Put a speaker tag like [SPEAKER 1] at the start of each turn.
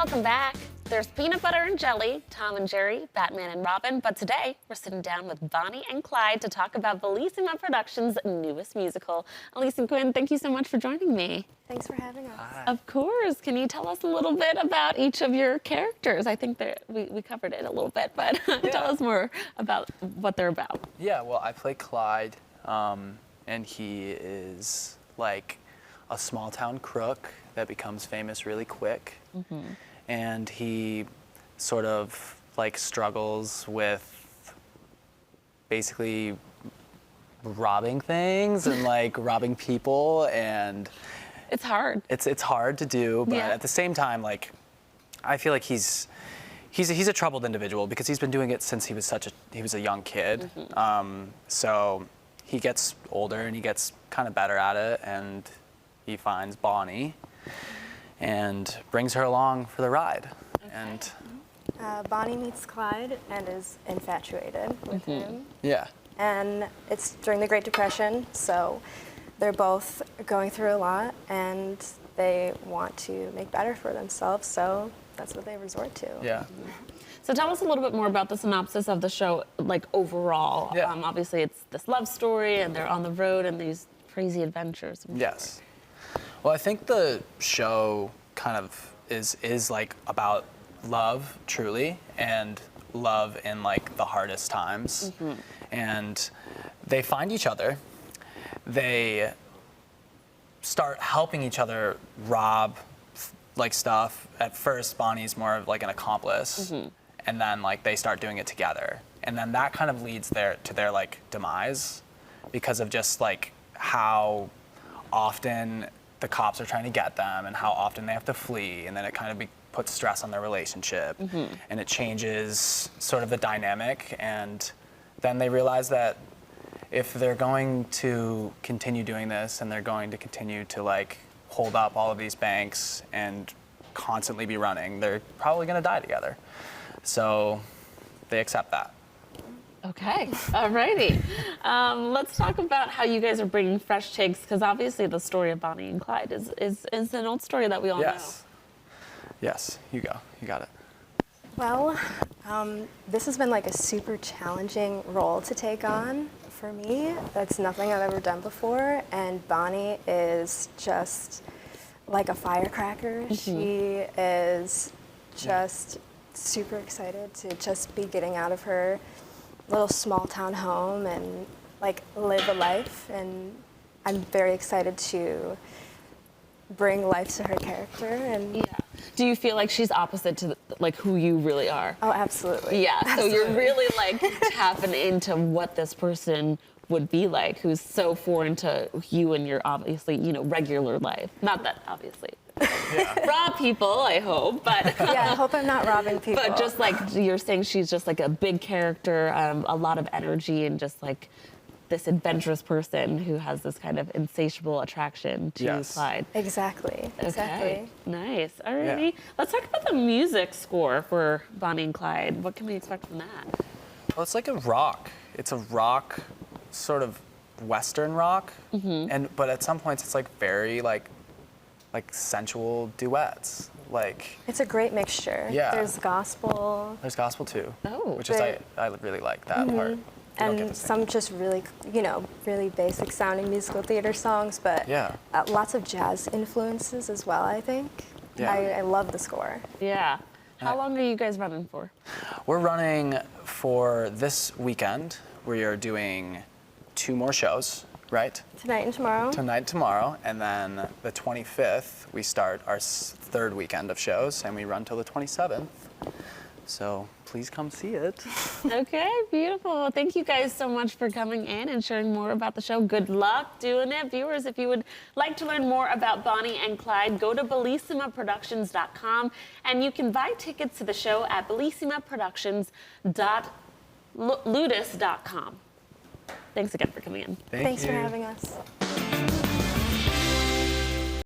[SPEAKER 1] Welcome back. There's peanut butter and jelly, Tom and Jerry, Batman and Robin, but today we're sitting down with Bonnie and Clyde to talk about Bellissima Productions' newest musical. Elise and Quinn, thank you so much for joining me.
[SPEAKER 2] Thanks for having us.
[SPEAKER 3] Hi.
[SPEAKER 1] Of course. Can you tell us a little bit about each of your characters? I think that we covered it a little bit, but tell us more about what they're about.
[SPEAKER 3] Yeah, well, I play Clyde, and he is like a small town crook that becomes famous really quick. Mm-hmm. And he sort of like struggles with basically robbing things and like robbing people, and
[SPEAKER 1] It's hard.
[SPEAKER 3] it's hard to do, but
[SPEAKER 1] Yeah.
[SPEAKER 3] at the same time, like I feel like he's a troubled individual because he's been doing it since he was a young kid.
[SPEAKER 1] Mm-hmm.
[SPEAKER 3] So he gets older and he gets kind of better at it, and he finds Bonnie and brings her along for the ride.
[SPEAKER 1] Okay.
[SPEAKER 3] And
[SPEAKER 2] Bonnie meets Clyde and is infatuated with him.
[SPEAKER 3] yeah,
[SPEAKER 2] And it's during the Great Depression, so they're both going through a lot and they want to make better for themselves, so that's what they resort to.
[SPEAKER 3] yeah.
[SPEAKER 1] So tell us a little bit more about the synopsis of the show, like overall.
[SPEAKER 3] Yeah.
[SPEAKER 1] Obviously, it's this love story, and they're on the road and these crazy adventures.
[SPEAKER 3] Yes. Well, I think the show kind of is like about love, truly, and love in like the hardest times. Mm-hmm. And they find each other. They start helping each other rob like stuff. At first, Bonnie's more of like an accomplice, and then like they start doing it together. And then that kind of leads to their like demise because of just like how often the cops are trying to get them and how often they have to flee, and then it kind of puts stress on their relationship, and it changes sort of the dynamic. And then they realize that if they're going to continue doing this and they're going to continue to like hold up all of these banks and constantly be running, they're probably going to die together. So they accept that.
[SPEAKER 1] Okay, alrighty. Let's talk about how you guys are bringing fresh takes, because obviously the story of Bonnie and Clyde is an old story that we all
[SPEAKER 3] Yes. Yes, you go. You got it.
[SPEAKER 2] Well, this has been like a super challenging role to take on for me. That's nothing I've ever done before, and Bonnie is just like a firecracker. She is just super excited to just be getting out of her little small town home and like live a life, and I'm very excited to bring life to her character. And
[SPEAKER 1] Yeah. Do you feel like she's opposite to like who you really are?
[SPEAKER 2] oh, absolutely.
[SPEAKER 1] Yeah. So you're really like tapping into what this person would be like, who's so foreign to you and your obviously, regular life. Not that obviously. Rob people, I hope, but
[SPEAKER 2] Yeah, I hope I'm not robbing people.
[SPEAKER 1] but just like you're saying, she's just like a big character, a lot of energy, and just like this adventurous person who has this kind of insatiable attraction to
[SPEAKER 3] Yes.
[SPEAKER 1] Clyde.
[SPEAKER 2] Exactly.
[SPEAKER 1] Okay, nice. Alrighty.
[SPEAKER 3] Yeah.
[SPEAKER 1] Let's talk about the music score for Bonnie and Clyde. What can we expect from that?
[SPEAKER 3] Well, it's like a rock. It's a rock, sort of Western rock, but at some points it's like very like sensual duets. Like
[SPEAKER 2] It's a great mixture.
[SPEAKER 3] Yeah.
[SPEAKER 2] There's gospel
[SPEAKER 3] there's gospel too,
[SPEAKER 1] Oh.
[SPEAKER 3] which is I really like that part. You don't get
[SPEAKER 2] and
[SPEAKER 3] to sing.
[SPEAKER 2] some just really, really basic sounding musical theater songs, but
[SPEAKER 3] Yeah.
[SPEAKER 2] lots of jazz influences as well, I think.
[SPEAKER 3] Yeah.
[SPEAKER 2] I love the score.
[SPEAKER 1] Yeah. How long are you guys running for?
[SPEAKER 3] We're running for this weekend. We are doing 2 more shows, right?
[SPEAKER 2] Tonight and tomorrow.
[SPEAKER 3] Tonight and tomorrow, and then the 25th we start our 3rd weekend of shows, and we run till the 27th. So please come see it.
[SPEAKER 1] Okay, beautiful. Well, thank you guys so much for coming in and sharing more about the show. Good luck doing it. Viewers, if you would like to learn more about Bonnie and Clyde, go to bellissimaproductions.com, and you can buy tickets to the show at bellissimaproductions.ludus.com. Thanks again for coming in.
[SPEAKER 3] Thank
[SPEAKER 2] Thanks
[SPEAKER 3] you.
[SPEAKER 2] for having us.